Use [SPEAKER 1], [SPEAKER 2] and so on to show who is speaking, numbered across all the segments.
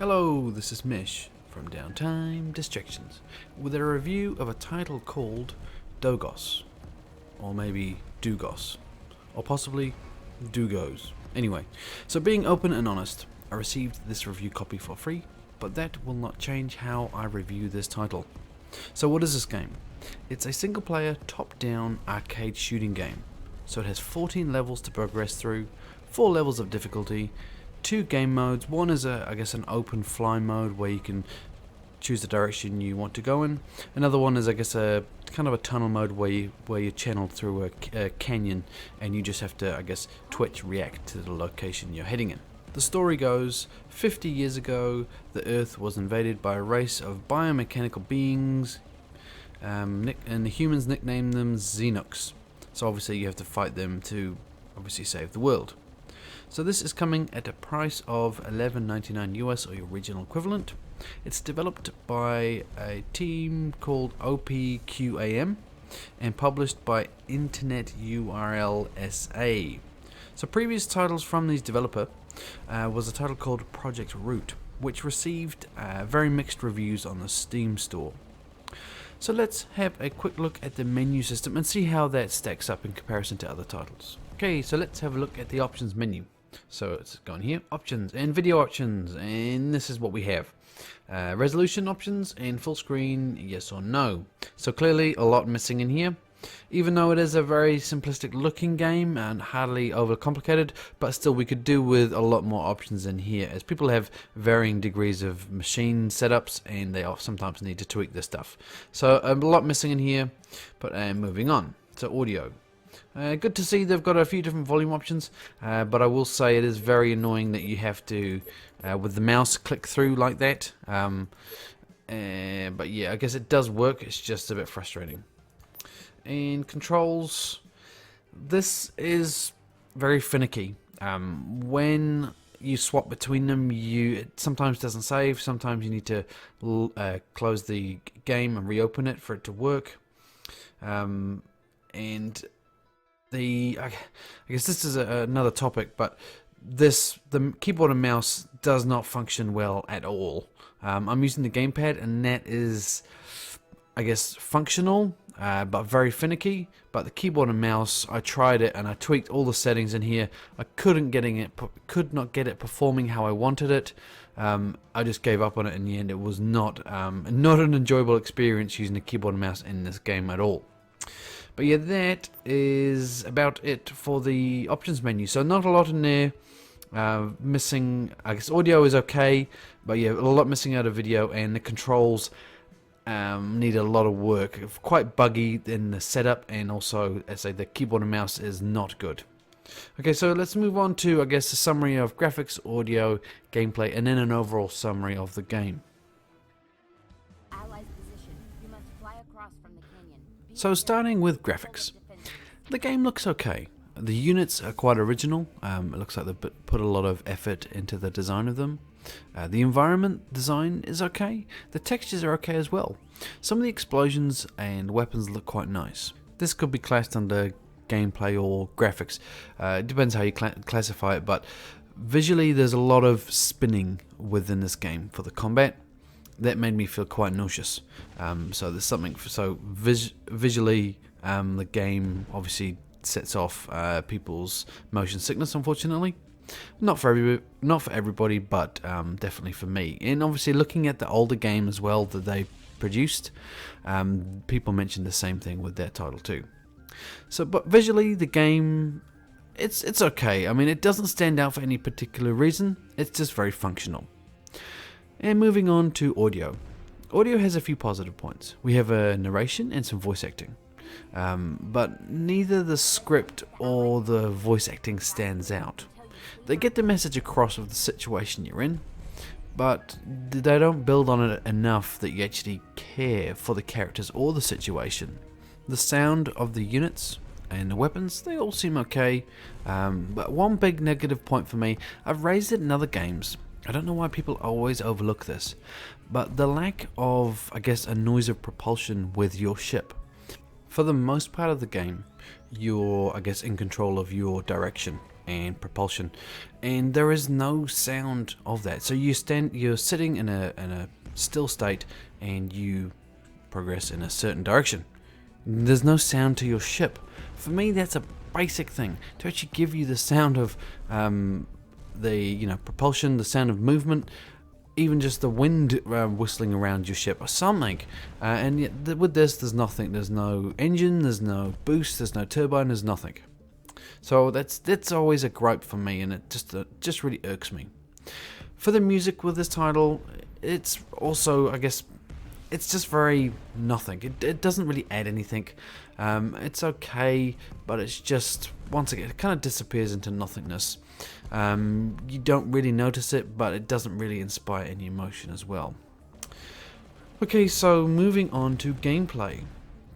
[SPEAKER 1] Hello, this is Mish from Downtime Distractions with a review of a title called DOGOS, or maybe DOGOS, or possibly DOGOS. Anyway, so being open and honest, I received this review copy for free, but that will not change how I review this title. So what is this game? It's a single player top-down arcade shooting game. So it has 14 levels to progress through, 4 levels of difficulty, 2 game modes. One is an open fly mode where you can choose the direction you want to go in. Another one is a kind of a tunnel mode where you're channeled through a canyon and you just have to twitch react to the location you're heading in. The story goes, 50 years ago the Earth was invaded by a race of biomechanical beings, and the humans nicknamed them Xenox. So obviously you have to fight them to obviously save the world. So this is coming at a price of $11.99 US, or your regional equivalent. It's developed by a team called OPQAM and published by Internet URL SA. So previous titles from these developer was a title called Project Root, which received very mixed reviews on the Steam store. So let's have a quick look at the menu system and see how that stacks up in comparison to other titles. Okay, so let's have a look at the options menu. So let's go in here, options and video options, and this is what we have. Resolution options and full screen, yes or no. So clearly a lot missing in here. Even though it is a very simplistic looking game and hardly overcomplicated, but still we could do with a lot more options in here, as people have varying degrees of machine setups and they sometimes need to tweak this stuff. So a lot missing in here, but moving on. So audio. Good to see they've got a few different volume options, but I will say it is very annoying that you have to, with the mouse, click through like that. But yeah, I guess it does work, it's just a bit frustrating. And controls, this is very finicky. When you swap between them, it sometimes doesn't save, sometimes you need to close the game and reopen it for it to work. And I guess this is another topic, but the keyboard and mouse does not function well at all. I'm using the gamepad, and that is, I guess, functional, but very finicky. But the keyboard and mouse, I tried it and I tweaked all the settings in here. I could not get it performing how I wanted it. I just gave up on it in the end. It was not an enjoyable experience using the keyboard and mouse in this game at all. But yeah, that is about it for the options menu. So not a lot in there. Missing, I guess audio is okay, but yeah, a lot missing out of video, and the controls need a lot of work. Quite buggy in the setup, and also, as I say, the keyboard and mouse is not good. Okay, so let's move on to, I guess, a summary of graphics, audio, gameplay, and then an overall summary of the game. So starting with graphics, the game looks okay. The units are quite original. It looks like they put a lot of effort into the design of them. The environment design is okay. The textures are okay as well. Some of the explosions and weapons look quite nice. This could be classed under gameplay or graphics. It depends how you classify it, but visually there's a lot of spinning within this game for the combat. That made me feel quite nauseous. So there's something visually, the game obviously sets off people's motion sickness, unfortunately. Not for everybody, but definitely for me. And obviously looking at the older game as well that they produced, people mentioned the same thing with their title too. So, but visually the game, it's okay. I mean, it doesn't stand out for any particular reason. It's just very functional. And moving on to audio. Audio has a few positive points. We have a narration and some voice acting. But neither the script or the voice acting stands out. They get the message across of the situation you're in, but they don't build on it enough that you actually care for the characters or the situation. The sound of the units and the weapons, they all seem okay. But one big negative point for me, I've raised it in other games. I don't know why people always overlook this, but the lack of, I guess, a noise of propulsion with your ship. For the most part of the game, you're, I guess, in control of your direction. and propulsion, and there is no sound of that. So you're sitting in a still state, and you progress in a certain direction. There's no sound to your ship. For me, that's a basic thing to actually give you the sound of the propulsion, the sound of movement, even just the wind whistling around your ship or something. And yet with this, there's nothing. There's no engine, there's no boost, there's no turbine, there's nothing. So that's always a gripe for me, and it just really irks me. For the music with this title, it's also, I guess, it's just very nothing. It doesn't really add anything. It's okay, but it's just, once again, it kind of disappears into nothingness. You don't really notice it, but it doesn't really inspire any emotion as well. Okay, so moving on to gameplay.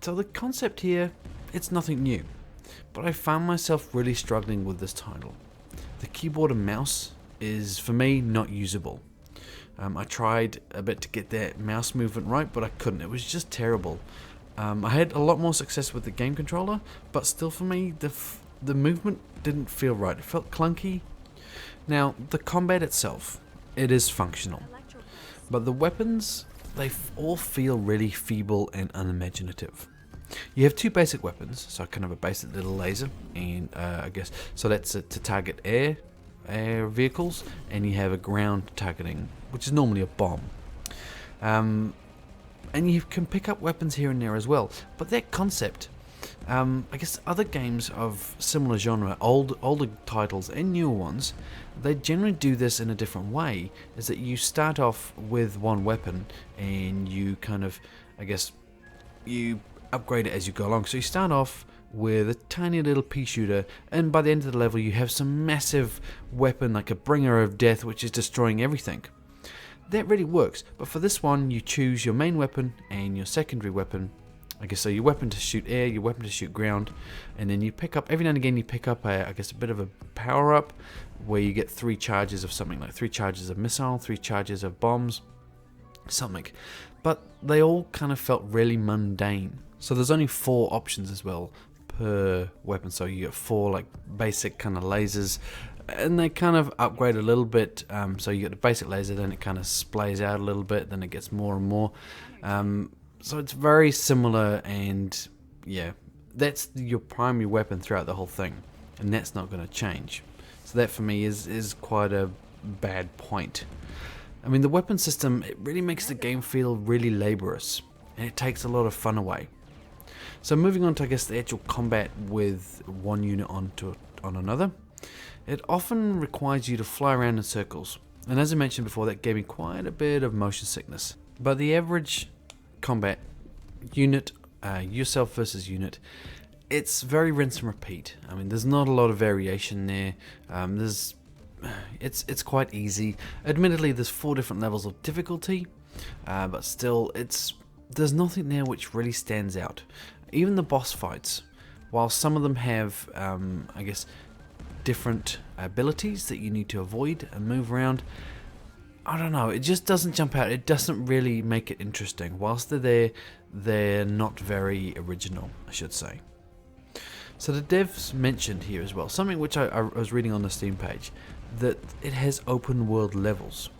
[SPEAKER 1] So the concept here, it's nothing new, but I found myself really struggling with this title. The keyboard and mouse is, for me, not usable. I tried a bit to get that mouse movement right, but I couldn't. It was just terrible. I had a lot more success with the game controller, but still for me, the movement didn't feel right. It felt clunky. Now, the combat itself, it is functional, but the weapons, they all feel really feeble and unimaginative. You have two basic weapons, so kind of a basic little laser, and I guess, so that's to target air vehicles, and you have a ground targeting, which is normally a bomb. And you can pick up weapons here and there as well. But that concept, I guess other games of similar genre, older titles and newer ones, they generally do this in a different way, is that you start off with one weapon and you kind of, I guess, you upgrade it as you go along. So you start off with a tiny little pea shooter, and by the end of the level you have some massive weapon like a bringer of death which is destroying everything. That really works, but for this one you choose your main weapon and your secondary weapon. I guess so, your weapon to shoot air, your weapon to shoot ground, and then you pick up, every now and again you pick up a bit of a power up where you get 3 charges of something, like 3 charges of missile, 3 charges of bombs, something. But they all kind of felt really mundane. So there's only 4 options as well per weapon, so you get 4 like basic kind of lasers, and they kind of upgrade a little bit. So you get the basic laser, then it kind of splays out a little bit, then it gets more and more. So it's very similar, and yeah, that's your primary weapon throughout the whole thing, and that's not going to change. So that for me is quite a bad point. I mean, the weapon system, it really makes the game feel really laborious, and it takes a lot of fun away. So moving on to, I guess, the actual combat with one unit on another, it often requires you to fly around in circles, and as I mentioned before, that gave me quite a bit of motion sickness. But the average combat unit, yourself versus unit, it's very rinse and repeat. I mean, there's not a lot of variation there. It's quite easy. Admittedly, there's 4 different levels of difficulty, but still, there's nothing there which really stands out. Even the boss fights, while some of them have, I guess, different abilities that you need to avoid and move around, I don't know, it just doesn't jump out. It doesn't really make it interesting. Whilst they're there, they're not very original, I should say. So the devs mentioned here as well, something which I was reading on the Steam page, that it has open world levels.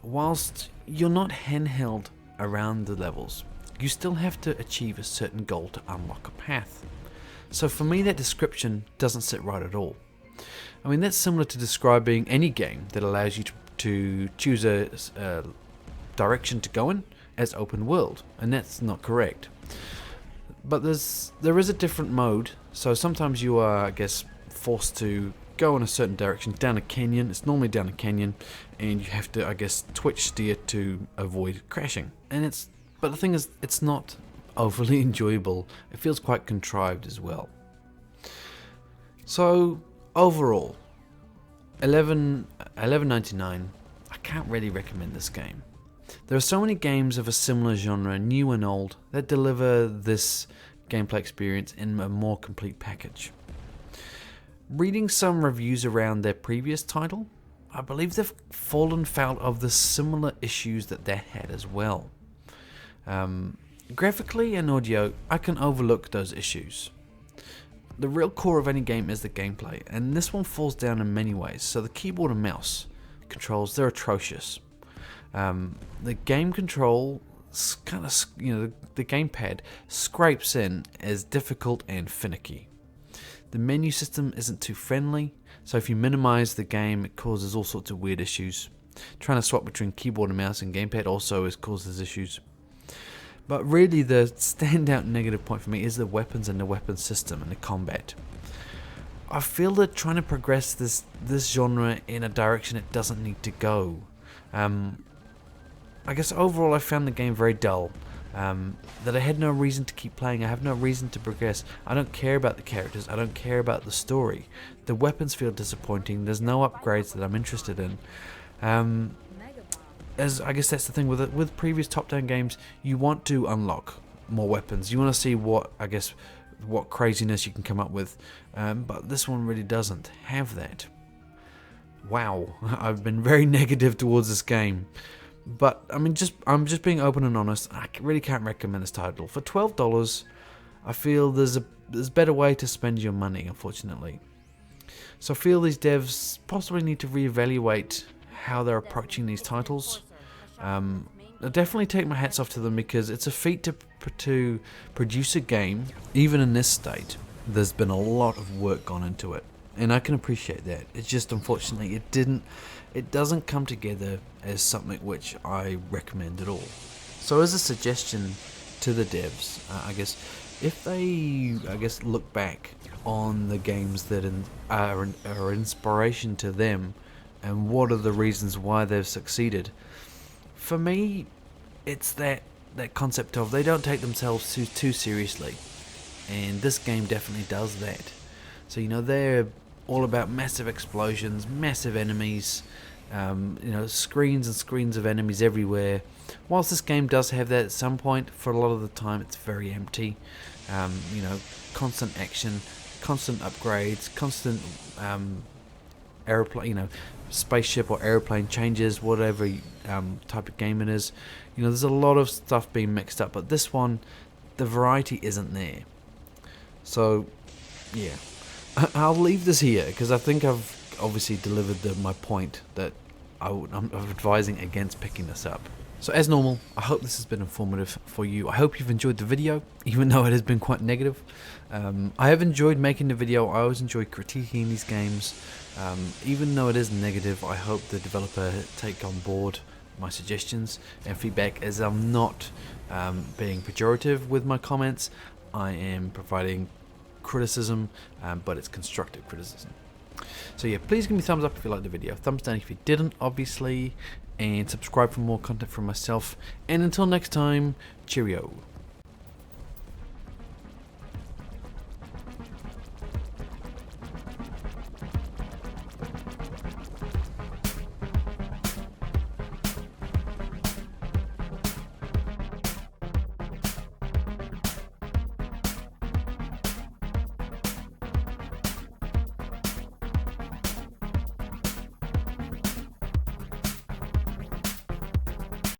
[SPEAKER 1] Whilst you're not handheld around the levels, you still have to achieve a certain goal to unlock a path. So for me, that description doesn't sit right at all. I mean, that's similar to describing any game that allows you to choose a direction to go in as open world, and that's not correct. But there is a different mode, so sometimes you are, I guess, forced to go in a certain direction down a canyon. It's normally down a canyon, and you have to, I guess, twitch steer to avoid crashing. But the thing is, it's not overly enjoyable. It feels quite contrived as well. So overall, $11.99. I can't really recommend this game. There are so many games of a similar genre, new and old, that deliver this gameplay experience in a more complete package. Reading some reviews around their previous title, I believe they've fallen foul of the similar issues that had as well. Graphically and audio, I can overlook those issues. the real core of any game is the gameplay, and this one falls down in many ways. So the keyboard and mouse controls, they're atrocious. The game control kind of, the gamepad scrapes in as difficult and finicky. The menu system isn't too friendly, so if you minimize the game, it causes all sorts of weird issues. Trying to swap between keyboard and mouse and gamepad also causes issues. But really the standout negative point for me is the weapons and the weapon system and the combat. I feel that trying to progress this genre in a direction it doesn't need to go. I guess overall I found the game very dull. That I had no reason to keep playing. I have no reason to progress. I don't care about the characters. I don't care about the story. The weapons feel disappointing. There's no upgrades that I'm interested in. As I guess that's the thing with previous top-down games, you want to unlock more weapons. You want to see what craziness you can come up with, but this one really doesn't have that. Wow, I've been very negative towards this game, but I mean, I'm just being open and honest. I really can't recommend this title for $12. I feel there's a better way to spend your money, unfortunately. So I feel these devs possibly need to reevaluate how they're approaching these titles. I definitely take my hats off to them, because it's a feat to produce a game, even in this state. There's been a lot of work gone into it, and I can appreciate that. It's just unfortunately it doesn't come together as something which I recommend at all. So as a suggestion to the devs, I guess if they look back on the games that are inspiration to them, and what are the reasons why they've succeeded. For me, it's that concept of they don't take themselves too seriously, and this game definitely does that. So they're all about massive explosions, massive enemies, screens and screens of enemies everywhere. Whilst this game does have that at some point, for a lot of the time it's very empty. Constant action, constant upgrades, constant airplane, spaceship or airplane changes, whatever type of game it is. There's a lot of stuff being mixed up, but this one, the variety isn't there. So yeah, I'll leave this here, because I think I've obviously delivered my point that I'm advising against picking this up. So as normal, I hope this has been informative for you. I hope you've enjoyed the video, even though it has been quite negative. I have enjoyed making the video. I always enjoy critiquing these games. Even though it is negative, I hope the developer take on board my suggestions and feedback, as I'm not being pejorative with my comments. I am providing criticism, but it's constructive criticism. So yeah, please give me a thumbs up if you liked the video, thumbs down if you didn't, obviously, and subscribe for more content from myself. And until next time, cheerio.